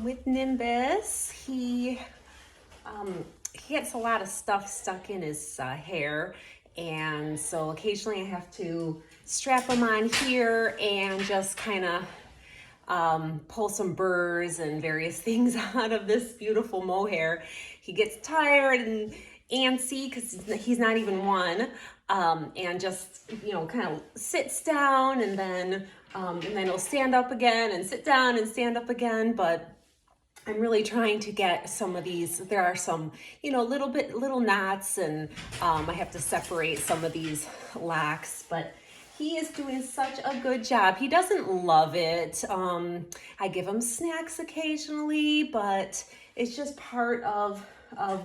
with Nimbus. He gets a lot of stuff stuck in his hair, and so occasionally I have to strap him on here and just kind of pull some burrs and various things out of this beautiful mohair. He gets tired and antsy because he's not even one, and just kind of sits down, and then he'll stand up again and sit down and stand up again. But I'm really trying to get some of these. There are some little knots, and I have to separate some of these locks, but he is doing such a good job. He doesn't love it. I give him snacks occasionally, but it's just part of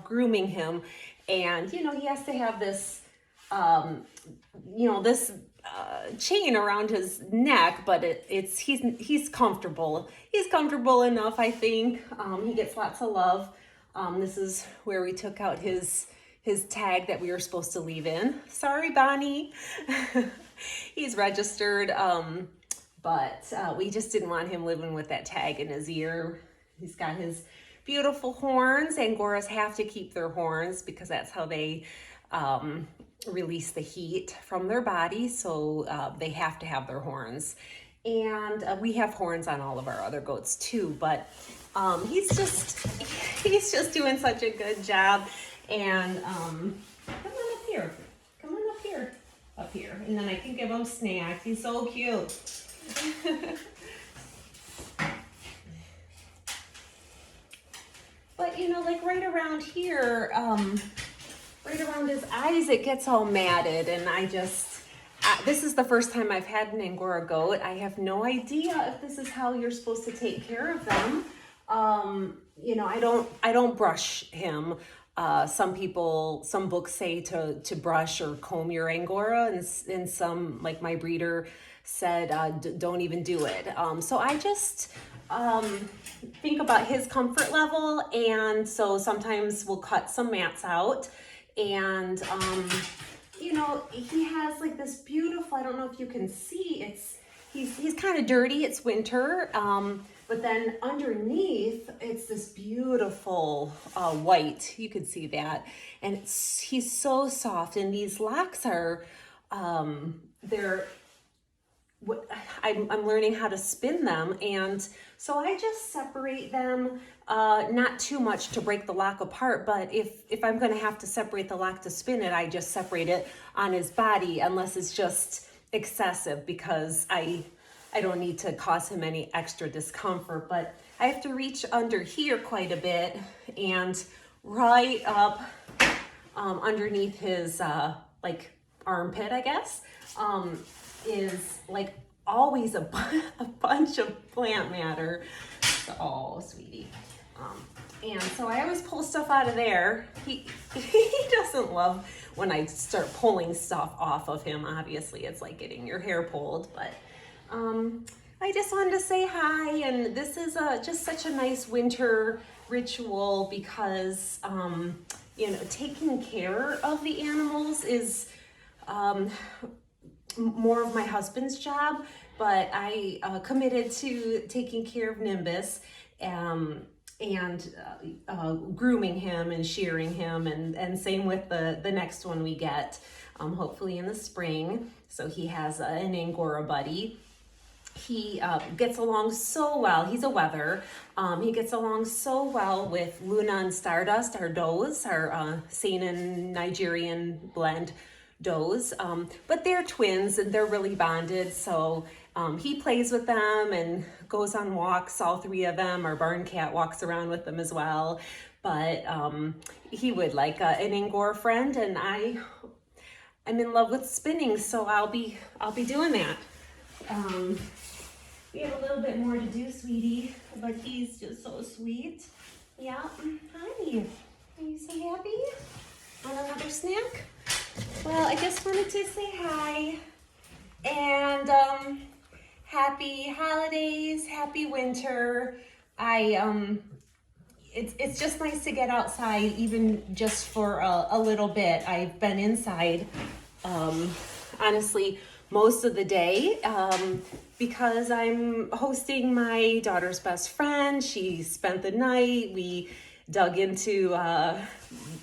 grooming him. And he has to have this this chain around his neck, but he's comfortable. He's comfortable enough, I think. He gets lots of love. This is where we took out his tag that we were supposed to leave in. Sorry, Bonnie. He's registered, but we just didn't want him living with that tag in his ear. He's got his beautiful horns. Angoras have to keep their horns because that's how they release the heat from their body. So they have to have their horns. And we have horns on all of our other goats too, but he's just doing such a good job. And come on up here. Come on up here. Up here. And then I can give him snacks. He's so cute. But like right around here, right around his eyes, it gets all matted, and this is the first time I've had an Angora goat. I have no idea if this is how you're supposed to take care of them. I don't brush him. Some books say to brush or comb your Angora, and some, like my breeder said, don't even do it. So I just think about his comfort level, and so sometimes we'll cut some mats out, and he has like this beautiful, I don't know if you can see, he's kind of dirty, it's winter, but then underneath it's this beautiful white, you can see that, and he's so soft, and these locks are I'm learning how to spin them, and so I just separate them, not too much to break the lock apart, but if I'm going to have to separate the lock to spin it, I just separate it on his body, unless it's just excessive, because I don't need to cause him any extra discomfort. But I have to reach under here quite a bit, and right up underneath his armpit, I guess, is like always a bunch of plant matter. Oh, sweetie. And so I always pull stuff out of there. He doesn't love when I start pulling stuff off of him. Obviously, it's like getting your hair pulled, but I just wanted to say hi, and this is just such a nice winter ritual, because taking care of the animals is more of my husband's job, but I committed to taking care of Nimbus and grooming him and shearing him, and same with the next one we get, hopefully in the spring. So he has an Angora buddy. He gets along so well. He's a wether. He gets along so well with Luna and Stardust, our does, our Saanen Nigerian blend does, but they're twins and they're really bonded. So he plays with them and goes on walks, all three of them. Our barn cat walks around with them as well. But he would like an Angora friend, and I'm in love with spinning, so I'll be doing that. We have a little bit more to do, sweetie, but he's just so sweet. Yeah, hi. Are you so happy? Want another snack? Well, I just wanted to say hi, and happy holidays, happy winter. It's just nice to get outside, even just for a little bit. I've been inside, honestly, most of the day, because I'm hosting my daughter's best friend. She spent the night. We dug into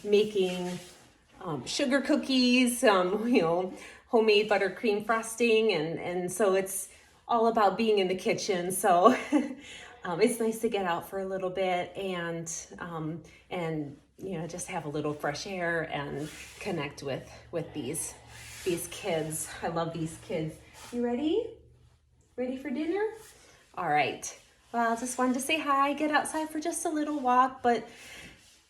making sugar cookies, homemade buttercream frosting, and so it's all about being in the kitchen. So it's nice to get out for a little bit and just have a little fresh air and connect with these kids. I love these kids. You ready? Ready for dinner? All right. Well, I just wanted to say hi, get outside for just a little walk, but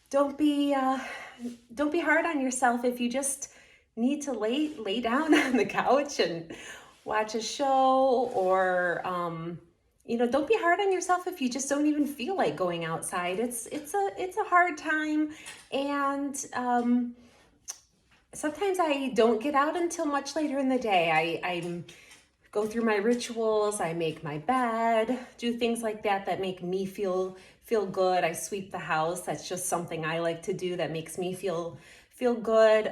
don't be hard on yourself if you just need to lay down on the couch and watch a show, or don't be hard on yourself if you just don't even feel like going outside. It's a hard time, and sometimes I don't get out until much later in the day. I go through my rituals, I make my bed, do things like that make me feel good. I sweep the house. That's just something I like to do that makes me feel good.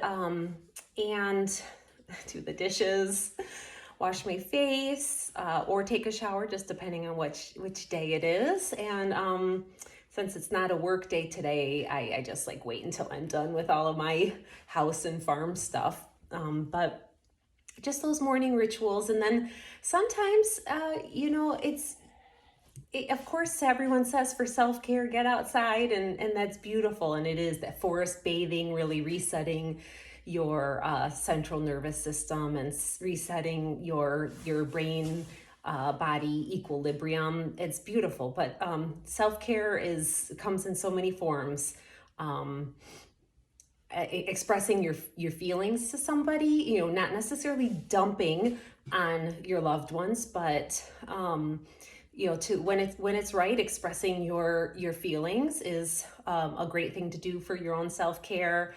And do the dishes, wash my face, or take a shower, just depending on which day it is. And since it's not a work day today, I just wait until I'm done with all of my house and farm stuff. But just those morning rituals. And then sometimes, of course, everyone says for self-care, get outside, and that's beautiful. And it is that forest bathing, really resetting your central nervous system and resetting your brain body equilibrium. It's beautiful, but self-care comes in so many forms. Expressing your feelings to somebody, not necessarily dumping on your loved ones, but when it's right, expressing your feelings is a great thing to do for your own self-care.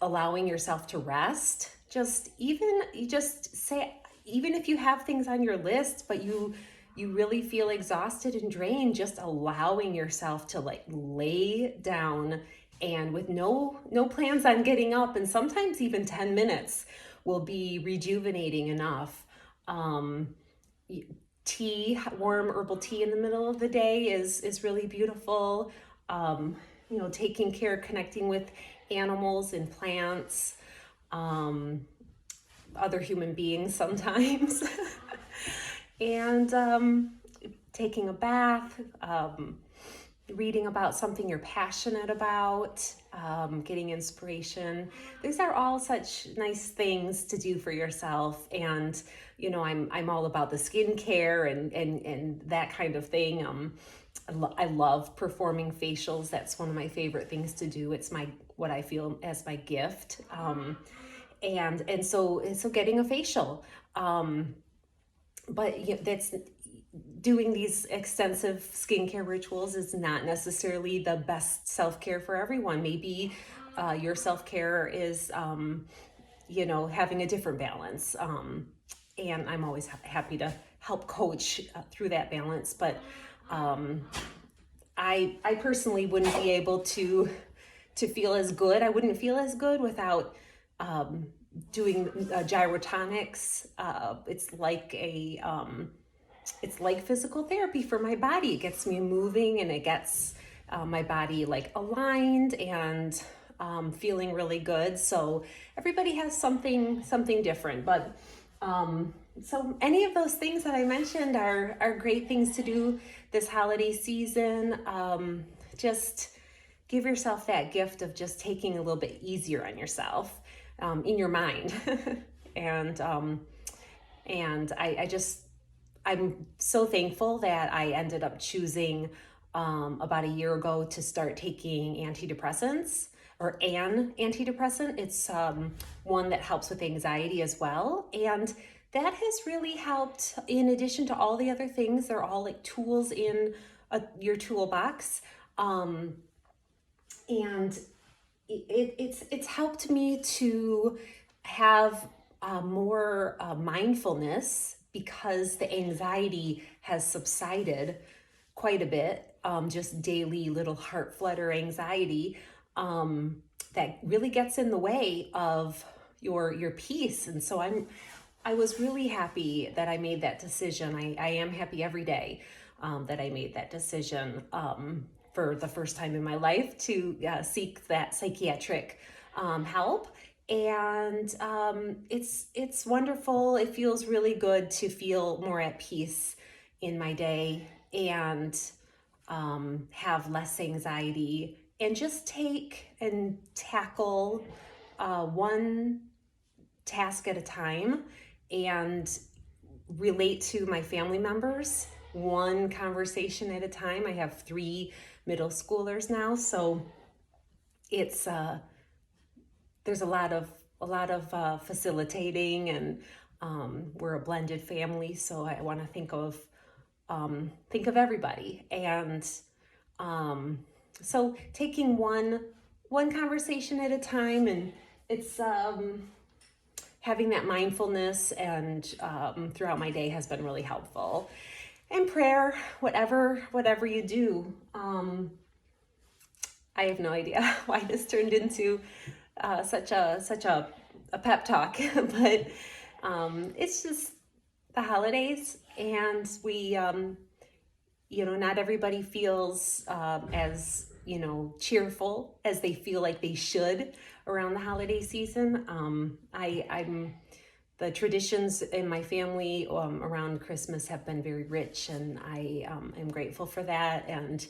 Allowing yourself to rest, even if you have things on your list, but you really feel exhausted and drained, just allowing yourself to lay down, and with no plans on getting up, and sometimes even 10 minutes will be rejuvenating enough. Tea, warm herbal tea in the middle of the day is really beautiful. Taking care, connecting with animals and plants, other human beings sometimes, and taking a bath, reading about something you're passionate about, getting inspiration. These are all such nice things to do for yourself. And I'm all about the skincare and that kind of thing. I love performing facials. That's one of my favorite things to do. It's what I feel as my gift. And so getting a facial. But that's doing these extensive skincare rituals is not necessarily the best self-care for everyone. Maybe your self-care is having a different balance. And I'm always happy to help coach through that balance. But I personally wouldn't be able to feel as good. I wouldn't feel as good without doing gyrotonics. It's like physical therapy for my body. It gets me moving, and it gets my body aligned and feeling really good. So everybody has something different, but so any of those things that I mentioned are great things to do this holiday season. Just give yourself that gift of just taking a little bit easier on yourself in your mind. And I'm so thankful that I ended up choosing about a year ago to start taking antidepressants, or an antidepressant. It's one that helps with anxiety as well. And that has really helped, in addition to all the other things. They're all tools in your toolbox. And it's helped me to have more mindfulness, because the anxiety has subsided quite a bit. Just daily little heart flutter anxiety that really gets in the way of your peace. And so I'm I was really happy that I made that decision. I am happy every day that I made that decision for the first time in my life to seek that psychiatric help. And it's wonderful. It feels really good to feel more at peace in my day and have less anxiety and just take and tackle one task at a time and relate to my family members one conversation at a time. I have 3 middle schoolers now, so it's there's a lot of facilitating, and we're a blended family, so I want to think of everybody. And so taking one conversation at a time, and it's having that mindfulness and throughout my day has been really helpful. And prayer, whatever you do. I have no idea why this turned into such a pep talk, but it's just the holidays, and we not everybody feels as cheerful as they feel like they should around the holiday season. I'm the traditions in my family around Christmas have been very rich, and I am grateful for that. And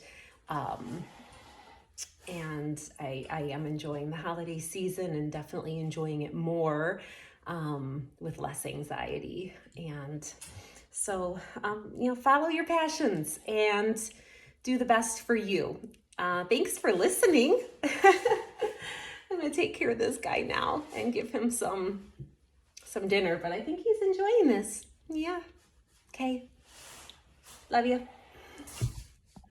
I am enjoying the holiday season, and definitely enjoying it more with less anxiety. And so, follow your passions and do the best for you. Thanks for listening. I'm gonna take care of this guy now and give him some dinner, but I think he's enjoying this. Yeah. Okay. Love you.